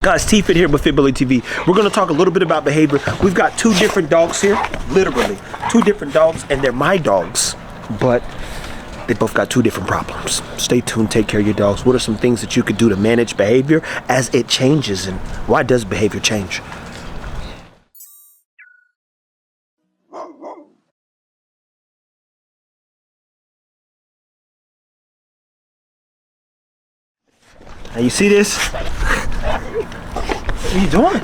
Guys, T-Fit here with Fitbilly TV. We're going to talk a little bit about behavior. We've got two different dogs here, literally. Two different dogs, and they're my dogs, but they both got two different problems. Stay tuned, take care of your dogs. What are some things that you could do to manage behavior as it changes, and why does behavior change? Now you see this? What are you doing?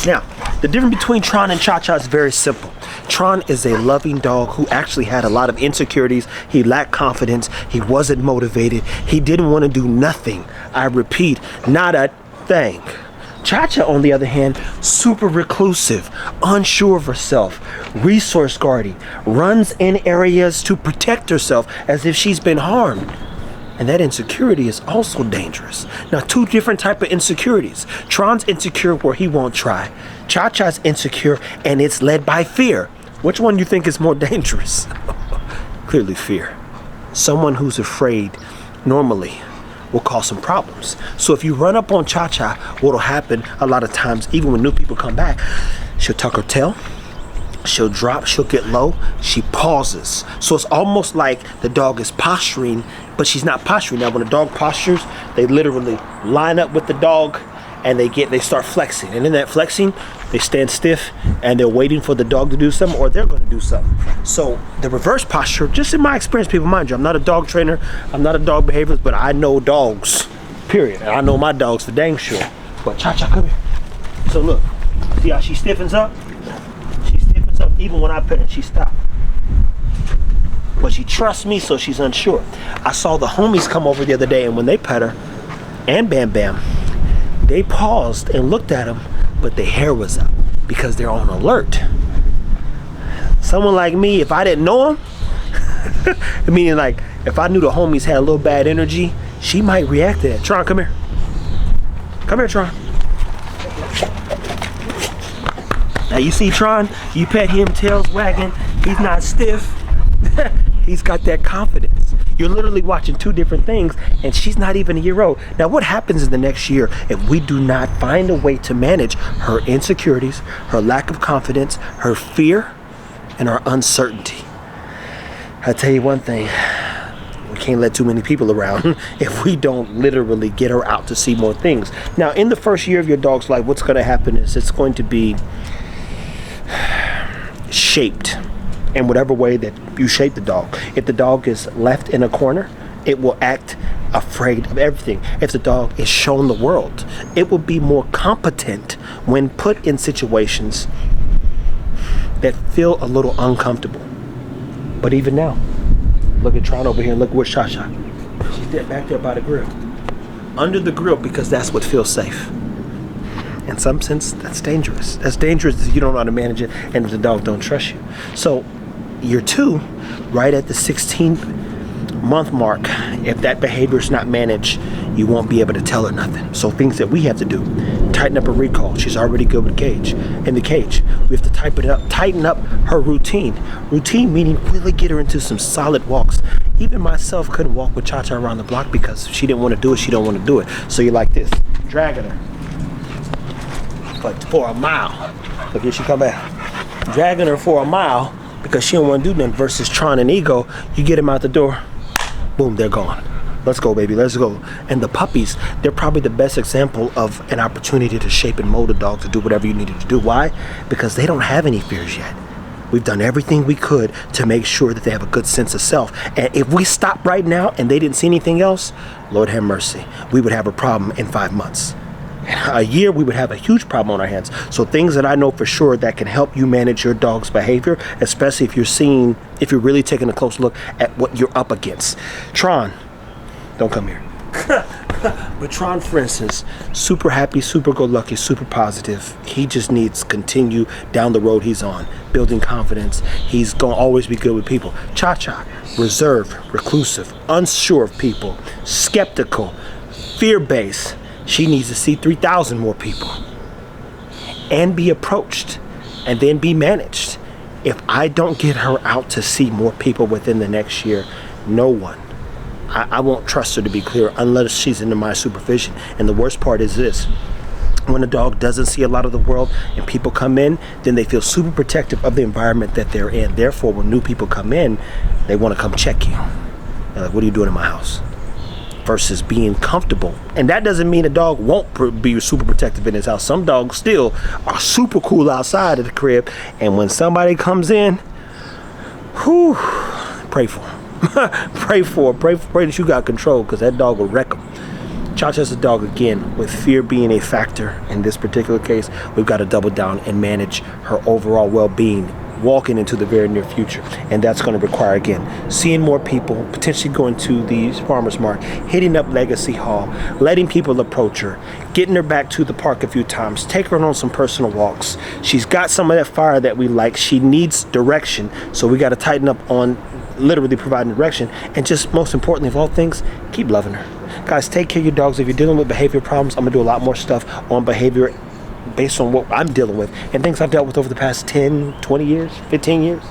Now, the difference between Tron and ChaCha is very simple. Tron is a loving dog who actually had a lot of insecurities. He lacked confidence. He wasn't motivated. He didn't want to do nothing. I repeat, not a thing. ChaCha, on the other hand, super reclusive, unsure of herself, resource guarding, runs in areas to protect herself as if she's been harmed. And that insecurity is also dangerous. Now, two different type of insecurities. Tron's insecure where he won't try. ChaCha's insecure and it's led by fear. Which one do you think is more dangerous? Clearly fear. Someone who's afraid normally will cause some problems. So if you run up on ChaCha, what'll happen a lot of times, even when new people come back, she'll tuck her tail. She'll drop, she'll get low, she pauses. So it's almost like the dog is posturing, but she's not posturing. Now when a dog postures, they literally line up with the dog and they start flexing. And in that flexing, they stand stiff and they're waiting for the dog to do something, or they're gonna do something. So the reverse posture, just in my experience, people, mind you, I'm not a dog trainer, I'm not a dog behaviorist, but I know dogs, period. And I know my dogs for dang sure. But ChaCha, come here. So look, see how she stiffens up? Even when I pet her, she stopped. But she trusts me, so she's unsure. I saw the homies come over the other day, and when they pet her, and Bam Bam, they paused and looked at him, but their hair was up because they're on alert. Someone like me, if I didn't know him, meaning like if I knew the homies had a little bad energy, she might react to that. Tron, come here. Come here, Tron. Now you see Tron, you pet him, tails wagging, he's not stiff. He's got that confidence. You're literally watching two different things, and she's not even a year old. Now what happens in the next year if we do not find a way to manage her insecurities, her lack of confidence, her fear, and her uncertainty? I'll tell you one thing, we can't let too many people around if we don't literally get her out to see more things. Now in the first year of your dog's life, what's going to happen is it's going to be shaped in whatever way that you shape the dog. If the dog is left in a corner, it will act afraid of everything. If the dog is shown the world, it will be more competent when put in situations that feel a little uncomfortable. But even now, look at Tron over here and look where's ChaCha. She's dead back there by the grill. Under the grill, because that's what feels safe. In some sense, that's dangerous. That's dangerous if you don't know how to manage it and if the dog don't trust you. So year two, right at the 16th month mark, if that behavior is not managed, you won't be able to tell her nothing. So things that we have to do, tighten up her recall. She's already good with in the cage. We have to tighten up her routine. Routine meaning really get her into some solid walks. Even myself couldn't walk with ChaCha around the block because she didn't want to do it, she don't want to do it. So you're like this, dragging her. Like for a mile. Look, here she come back. Dragging her for a mile because she don't want to do nothing, versus Tron and Ego, you get them out the door, boom, they're gone. Let's go, baby, let's go. And the puppies, they're probably the best example of an opportunity to shape and mold a dog to do whatever you needed to do. Why? Because they don't have any fears yet. We've done everything we could to make sure that they have a good sense of self. And if we stop right now and they didn't see anything else, Lord have mercy, we would have a problem in 5 months. A year, we would have a huge problem on our hands. So things that I know for sure that can help you manage your dog's behavior, especially if you're really taking a close look at what you're up against. Tron, don't come here. But Tron, for instance, super happy, super go-lucky, super positive. He just needs to continue down the road he's on, building confidence. He's going to always be good with people. ChaCha, reserved, reclusive, unsure of people, skeptical, fear-based. She needs to see 3,000 more people and be approached and then be managed. If I don't get her out to see more people within the next year, no one, I won't trust her, to be clear, unless she's under my supervision. And the worst part is this, When a dog doesn't see a lot of the world and people come in, then they feel super protective of the environment that they're in. Therefore, when new people come in, they want to come check you. They're like, what are you doing in my house? Versus being comfortable. And that doesn't mean a dog won't be super protective in his house. Some dogs still are super cool outside of the crib. And when somebody comes in, whew, pray for him. pray that you got control, because that dog will wreck them. ChaCha's a dog, again, with fear being a factor in this particular case. We've got to double down and manage her overall well-being walking into the very near future. And that's going to require, again, seeing more people, potentially going to the farmer's market, hitting up Legacy Hall, letting people approach her, getting her back to the park a few times, take her on some personal walks. She's got some of that fire that we like. She needs direction, so we got to tighten up on literally providing direction. And just most importantly of all things, keep loving her. Guys, take care of your dogs. If you're dealing with behavior problems, I'm gonna do a lot more stuff on behavior based on what I'm dealing with and things I've dealt with over the past 10, 20 years, 15 years.